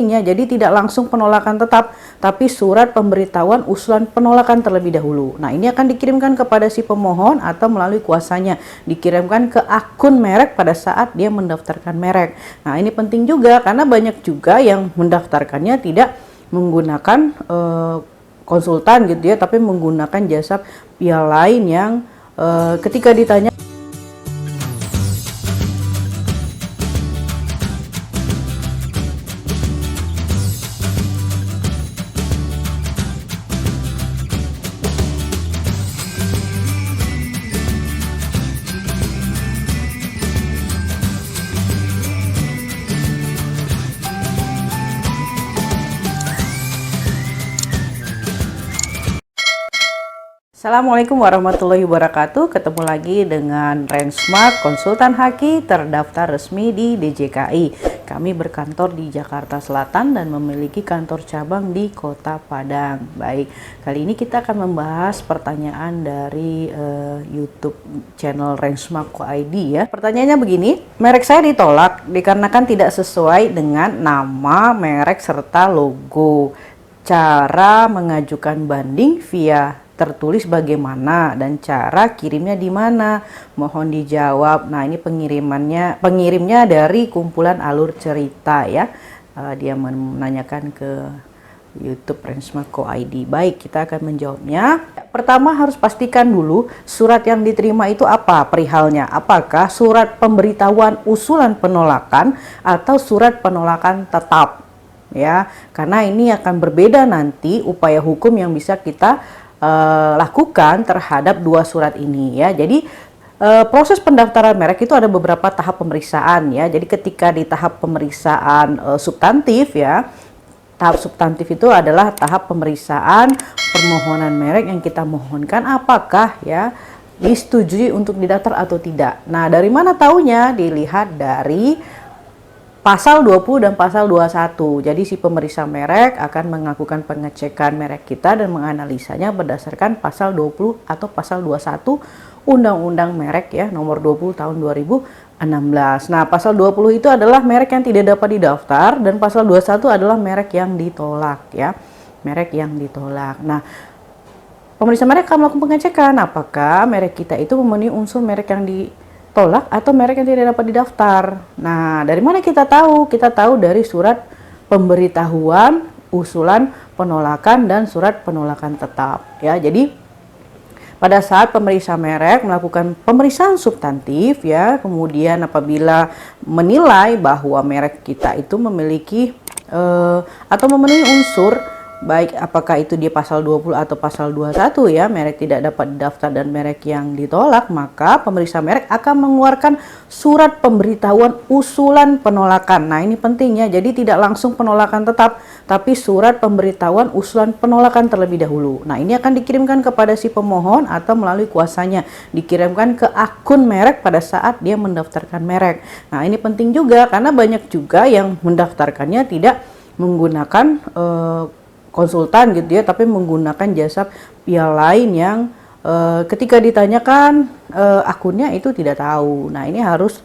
Ya, jadi tidak langsung penolakan tetap, tapi surat pemberitahuan usulan penolakan terlebih dahulu. Nah, ini akan dikirimkan kepada si pemohon atau melalui kuasanya, dikirimkan ke akun merek pada saat dia mendaftarkan merek. Nah, ini penting juga karena banyak juga yang mendaftarkannya tidak menggunakan konsultan gitu ya, tapi menggunakan jasa pihak lain yang ketika ditanya. Assalamualaikum warahmatullahi wabarakatuh. Ketemu lagi dengan Rensmart, konsultan Haki terdaftar resmi di DJKI. Kami berkantor di Jakarta Selatan dan memiliki kantor cabang di Kota Padang. Baik, kali ini kita akan membahas pertanyaan dari YouTube channel Rensmart Co.id ya. Pertanyaannya begini, merek saya ditolak dikarenakan tidak sesuai dengan nama, merek, serta logo. Cara mengajukan banding via tertulis bagaimana dan cara kirimnya di mana? Mohon dijawab. Nah, ini pengirimnya dari kumpulan alur cerita ya. Dia menanyakan ke YouTube Rensmart Co.id. Baik, kita akan menjawabnya. Pertama harus pastikan dulu surat yang diterima itu apa perihalnya. Apakah surat pemberitahuan usulan penolakan atau surat penolakan tetap? Ya, karena ini akan berbeda nanti upaya hukum yang bisa kita lakukan terhadap dua surat ini ya. Jadi proses pendaftaran merek itu ada beberapa tahap pemeriksaan ya. Jadi ketika di tahap pemeriksaan substantif ya, tahap substantif itu adalah tahap pemeriksaan permohonan merek yang kita mohonkan apakah ya disetujui untuk didaftar atau tidak. Nah, dari mana taunya? Dilihat dari Pasal 20 dan Pasal 21. Jadi si pemeriksa merek akan melakukan pengecekan merek kita dan menganalisanya berdasarkan Pasal 20 atau Pasal 21 Undang-Undang Merek ya, nomor 20 tahun 2016. Nah, Pasal 20 itu adalah merek yang tidak dapat didaftar dan Pasal 21 adalah merek yang ditolak ya. Merek yang ditolak. Nah, pemeriksa merek akan melakukan pengecekan apakah merek kita itu memenuhi unsur merek yang ditolak atau merek yang tidak dapat didaftar. Nah, dari mana kita tahu? Kita tahu dari surat pemberitahuan usulan penolakan dan surat penolakan tetap ya. Jadi pada saat pemeriksa merek melakukan pemeriksaan substantif ya, kemudian apabila menilai bahwa merek kita itu memiliki atau memenuhi unsur baik apakah itu di Pasal 20 atau Pasal 21 ya, merek tidak dapat didaftar dan merek yang ditolak, maka pemeriksa merek akan mengeluarkan surat pemberitahuan usulan penolakan. Nah, ini pentingnya. Jadi tidak langsung penolakan tetap, tapi surat pemberitahuan usulan penolakan terlebih dahulu. Nah, ini akan dikirimkan kepada si pemohon atau melalui kuasanya, dikirimkan ke akun merek pada saat dia mendaftarkan merek. Nah, ini penting juga karena banyak juga yang mendaftarkannya tidak menggunakan konsultan gitu ya, tapi menggunakan jasa pihak lain yang ketika ditanyakan akunnya itu tidak tahu. Nah, ini harus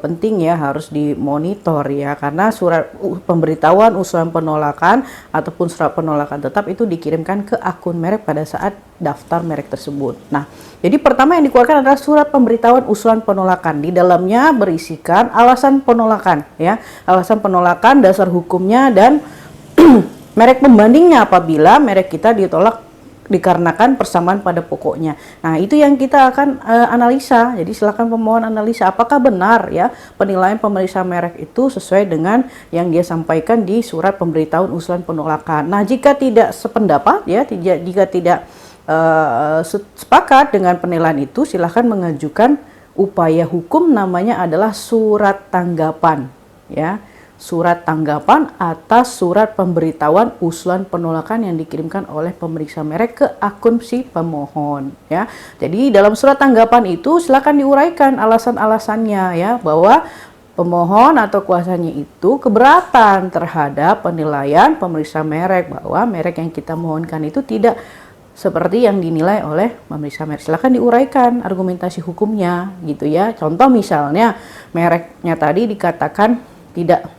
penting ya, harus dimonitor ya, karena surat pemberitahuan usulan penolakan ataupun surat penolakan tetap itu dikirimkan ke akun merek pada saat daftar merek tersebut. Nah, jadi pertama yang dikeluarkan adalah surat pemberitahuan usulan penolakan. Di dalamnya berisikan alasan penolakan ya, alasan penolakan, dasar hukumnya, dan merek pembandingnya apabila merek kita ditolak dikarenakan persamaan pada pokoknya. Nah, itu yang kita akan analisa. Jadi silakan pemohon analisa apakah benar ya penilaian pemeriksa merek itu sesuai dengan yang dia sampaikan di surat pemberitahuan usulan penolakan. Nah, jika tidak sependapat ya, jika tidak sepakat dengan penilaian itu, silahkan mengajukan upaya hukum, namanya adalah surat tanggapan ya. Surat tanggapan atas surat pemberitahuan usulan penolakan yang dikirimkan oleh pemeriksa merek ke akun si pemohon ya. Jadi dalam surat tanggapan itu silakan diuraikan alasan-alasannya ya, bahwa pemohon atau kuasanya itu keberatan terhadap penilaian pemeriksa merek bahwa merek yang kita mohonkan itu tidak seperti yang dinilai oleh pemeriksa merek. Silakan diuraikan argumentasi hukumnya gitu ya. Contoh misalnya mereknya tadi dikatakan tidak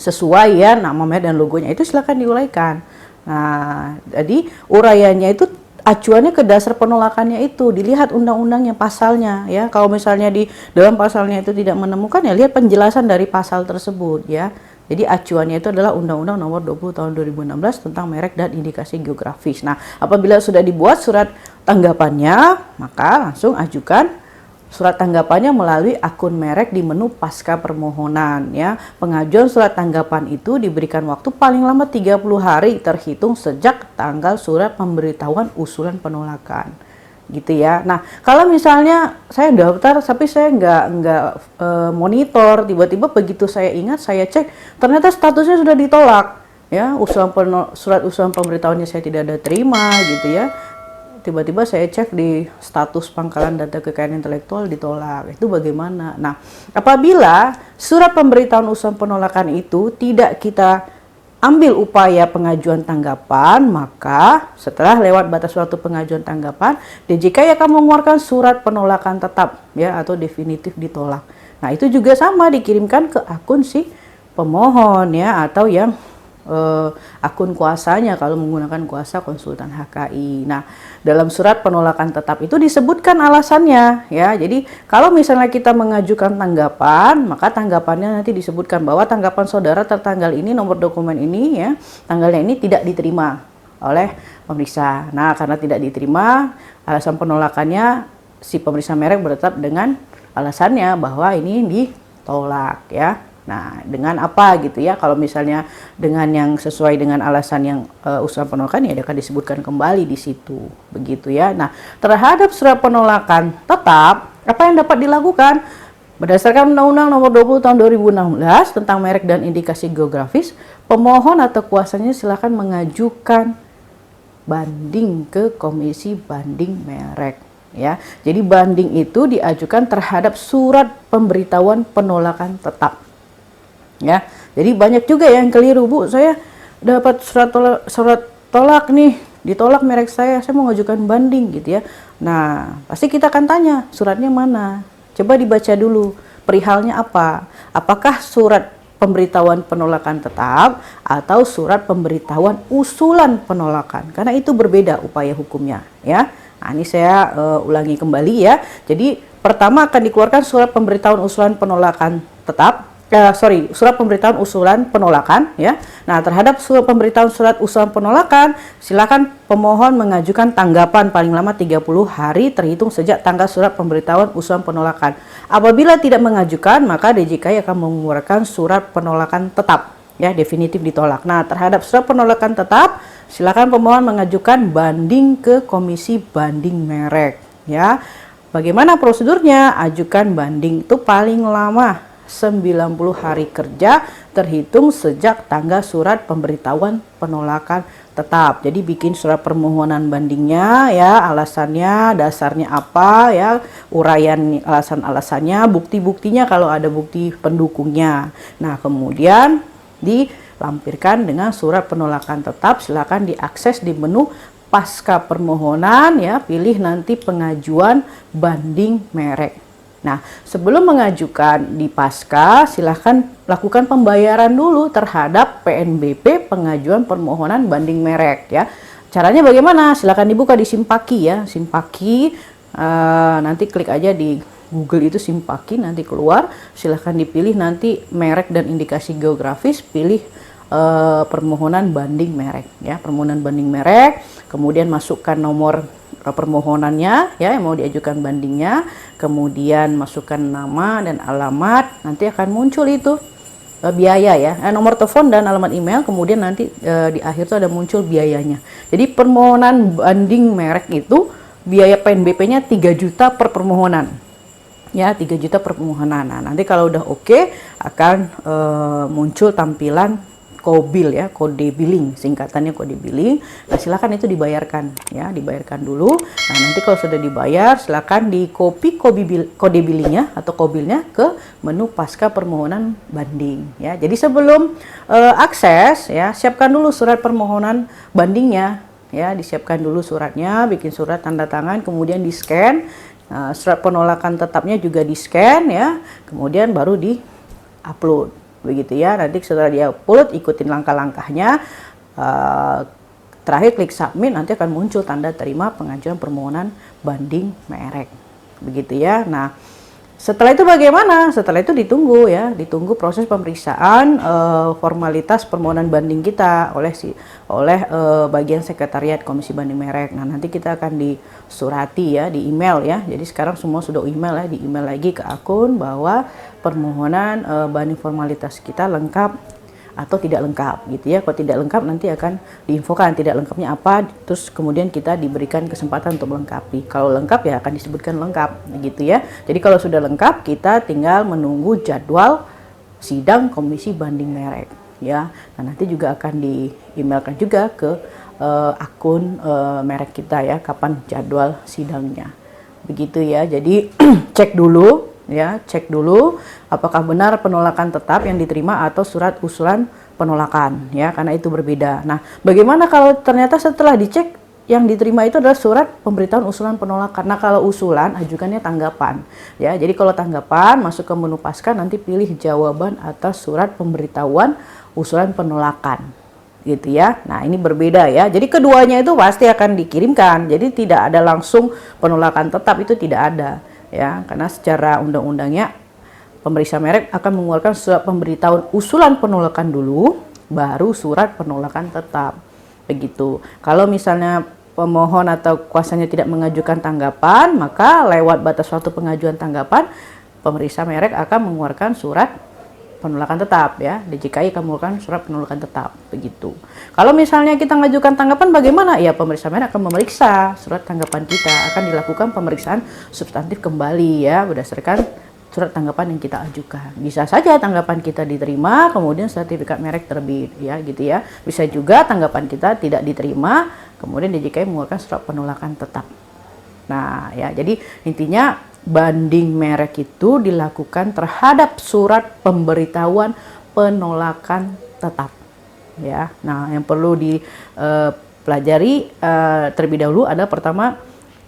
sesuai ya nama merek dan logonya, itu silakan diuraikan. Nah, jadi uraiannya itu acuannya ke dasar penolakannya, itu dilihat undang-undangnya, pasalnya ya. Kalau misalnya di dalam pasalnya itu tidak menemukan, ya lihat penjelasan dari pasal tersebut ya. Jadi acuannya itu adalah Undang-Undang Nomor 20 Tahun 2016 tentang merek dan indikasi geografis. Nah, apabila sudah dibuat surat tanggapannya, maka langsung ajukan surat tanggapannya melalui akun merek di menu pasca permohonan ya. Pengajuan surat tanggapan itu diberikan waktu paling lama 30 hari terhitung sejak tanggal surat pemberitahuan usulan penolakan. Gitu ya. Nah, kalau misalnya saya daftar tapi saya nggak monitor, tiba-tiba begitu saya ingat, saya cek ternyata statusnya sudah ditolak ya, surat usulan pemberitahuannya saya tidak ada terima gitu ya. Tiba-tiba saya cek di status pangkalan data kekayaan intelektual ditolak. Itu bagaimana? Nah, apabila surat pemberitahuan usulan penolakan itu tidak kita ambil upaya pengajuan tanggapan, maka setelah lewat batas waktu pengajuan tanggapan, DJKI akan mengeluarkan surat penolakan tetap ya, atau definitif ditolak. Nah, itu juga sama dikirimkan ke akun si pemohon ya, atau yang akun kuasanya kalau menggunakan kuasa konsultan HKI. Nah, dalam surat penolakan tetap itu disebutkan alasannya ya. Jadi kalau misalnya kita mengajukan tanggapan, maka tanggapannya nanti disebutkan bahwa tanggapan saudara tertanggal ini, nomor dokumen ini ya, tanggalnya ini tidak diterima oleh pemeriksa. Nah, karena tidak diterima, alasan penolakannya si pemeriksa merek bertetap dengan alasannya bahwa ini ditolak ya. Nah, dengan apa gitu ya? Kalau misalnya dengan yang sesuai dengan alasan yang usulan penolakan, ya akan disebutkan kembali di situ, begitu ya. Nah, terhadap surat penolakan tetap, apa yang dapat dilakukan? Berdasarkan Undang-Undang Nomor 20 Tahun 2016 tentang merek dan indikasi geografis, pemohon atau kuasanya silakan mengajukan banding ke Komisi Banding Merek. Ya, jadi banding itu diajukan terhadap surat pemberitahuan penolakan tetap. Ya, jadi banyak juga yang keliru, Bu. Saya dapat surat tolak nih, ditolak merek saya mau ngajukan banding gitu ya. Nah, pasti kita akan tanya, suratnya mana? Coba dibaca dulu, perihalnya apa? Apakah surat pemberitahuan penolakan tetap atau surat pemberitahuan usulan penolakan? Karena itu berbeda upaya hukumnya ya. Nah, ini saya ulangi kembali ya. Jadi, pertama akan dikeluarkan surat pemberitahuan usulan penolakan tetap. Surat pemberitahuan usulan penolakan ya. Nah, terhadap surat pemberitahuan surat usulan penolakan, silakan pemohon mengajukan tanggapan paling lama 30 hari terhitung sejak tanggal surat pemberitahuan usulan penolakan. Apabila tidak mengajukan, maka DJKI akan mengeluarkan surat penolakan tetap ya, definitif ditolak. Nah, terhadap surat penolakan tetap, silakan pemohon mengajukan banding ke Komisi Banding Merek ya. Bagaimana prosedurnya? Ajukan banding itu paling lama 90 hari kerja terhitung sejak tanggal surat pemberitahuan penolakan tetap. Jadi bikin surat permohonan bandingnya ya, alasannya, dasarnya apa ya, uraian alasan-alasannya, bukti-buktinya kalau ada bukti pendukungnya. Nah, kemudian dilampirkan dengan surat penolakan tetap, silakan diakses di menu pasca permohonan ya, pilih nanti pengajuan banding merek. Nah, sebelum mengajukan di pasca, silahkan lakukan pembayaran dulu terhadap PNBP pengajuan permohonan banding merek ya. Caranya bagaimana? Silahkan dibuka di Simpaki ya, Simpaki. Nanti klik aja di Google itu Simpaki, nanti keluar. Silahkan dipilih nanti merek dan indikasi geografis, pilih permohonan banding merek ya, permohonan banding merek. Kemudian masukkan nomor permohonannya ya, yang mau diajukan bandingnya, kemudian masukkan nama dan alamat, nanti akan muncul itu biaya ya, nomor telepon dan alamat email, kemudian nanti di akhir itu ada muncul biayanya. Jadi permohonan banding merek itu biaya PNBP-nya 3 juta per permohonan ya, 3 juta per permohonan. Nah, nanti kalau udah oke akan muncul tampilan KOBIL ya, kode billing, singkatannya kode billing. Nah, silakan itu dibayarkan ya, dibayarkan dulu. Nah, nanti kalau sudah dibayar, silakan di copy kode billingnya atau KOBILnya ke menu pasca permohonan banding ya. Jadi sebelum akses ya, siapkan dulu surat permohonan bandingnya ya, disiapkan dulu suratnya, bikin surat tanda tangan, kemudian di-scan. Surat penolakan tetapnya juga di-scan ya, kemudian baru di-upload. begitu ya. Nanti setelah dia upload, ikutin langkah-langkahnya. Terakhir klik submit, nanti akan muncul tanda terima pengajuan permohonan banding merek, begitu ya. Nah, setelah itu bagaimana? Setelah itu ditunggu ya, ditunggu proses pemeriksaan formalitas permohonan banding kita oleh bagian sekretariat Komisi Banding Merek. Nah, nanti kita akan disurati ya, di email ya. Jadi sekarang semua sudah email ya, di email lagi ke akun bahwa permohonan banding formalitas kita lengkap atau tidak lengkap gitu ya. Kalau tidak lengkap nanti akan diinfokan tidak lengkapnya apa, terus kemudian kita diberikan kesempatan untuk melengkapi. Kalau lengkap ya akan disebutkan lengkap gitu ya. Jadi kalau sudah lengkap, kita tinggal menunggu jadwal sidang Komisi Banding Merek ya. Nah, nanti juga akan di-emailkan juga ke akun merek kita ya, kapan jadwal sidangnya, begitu ya. Jadi cek dulu ya, cek dulu apakah benar penolakan tetap yang diterima atau surat usulan penolakan ya, karena itu berbeda. Nah, bagaimana kalau ternyata setelah dicek yang diterima itu adalah surat pemberitahuan usulan penolakan? Nah, kalau usulan ajukannya tanggapan ya. Jadi kalau tanggapan masuk ke menu pasca, nanti pilih jawaban atas surat pemberitahuan usulan penolakan gitu ya. Nah, ini berbeda ya. Jadi keduanya itu pasti akan dikirimkan. Jadi tidak ada langsung penolakan tetap, itu tidak ada ya, karena secara undang-undangnya pemeriksa merek akan mengeluarkan surat pemberitahuan usulan penolakan dulu, baru surat penolakan tetap, begitu. Kalau misalnya pemohon atau kuasanya tidak mengajukan tanggapan, maka lewat batas waktu pengajuan tanggapan, pemeriksa merek akan mengeluarkan surat penolakan tetap ya. DJKI akan mengeluarkan surat penolakan tetap, begitu. Kalau misalnya kita mengajukan tanggapan, bagaimana? Ya, pemeriksa merek akan memeriksa surat tanggapan kita, akan dilakukan pemeriksaan substantif kembali ya, berdasarkan surat tanggapan yang kita ajukan. Bisa saja tanggapan kita diterima, kemudian sertifikat merek terbit ya, gitu ya. Bisa juga tanggapan kita tidak diterima, kemudian DJKI mengeluarkan surat penolakan tetap. Nah, ya, jadi intinya banding merek itu dilakukan terhadap surat pemberitahuan penolakan tetap ya. Nah, yang perlu dipelajari terlebih dahulu adalah pertama,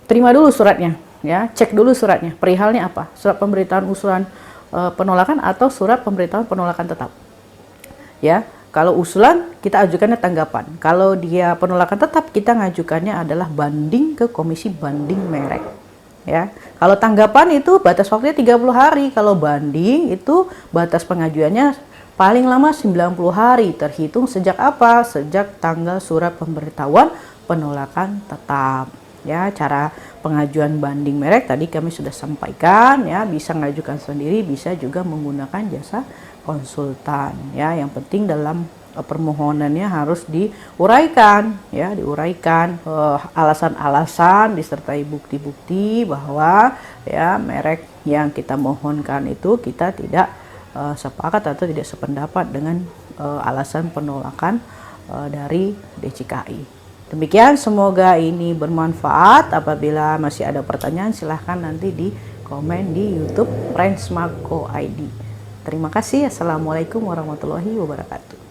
terima dulu suratnya ya, cek dulu suratnya, perihalnya apa, surat pemberitahuan usulan penolakan atau surat pemberitahuan penolakan tetap ya. Kalau usulan kita ajukannya tanggapan, kalau dia penolakan tetap kita ngajukannya adalah banding ke Komisi Banding Merek ya. Kalau tanggapan itu batas waktunya 30 hari, kalau banding itu batas pengajuannya paling lama 90 hari terhitung sejak apa? Sejak tanggal surat pemberitahuan penolakan tetap ya. Cara pengajuan banding merek tadi kami sudah sampaikan ya, bisa mengajukan sendiri, bisa juga menggunakan jasa konsultan ya. Yang penting dalam permohonannya harus diuraikan ya, diuraikan alasan-alasan disertai bukti-bukti bahwa ya merek yang kita mohonkan itu kita tidak sepakat atau tidak sependapat dengan alasan penolakan dari DJKI. Demikian, semoga ini bermanfaat. Apabila masih ada pertanyaan, silahkan nanti di komen di YouTube Rensmart Co ID. Terima kasih. Assalamualaikum warahmatullahi wabarakatuh.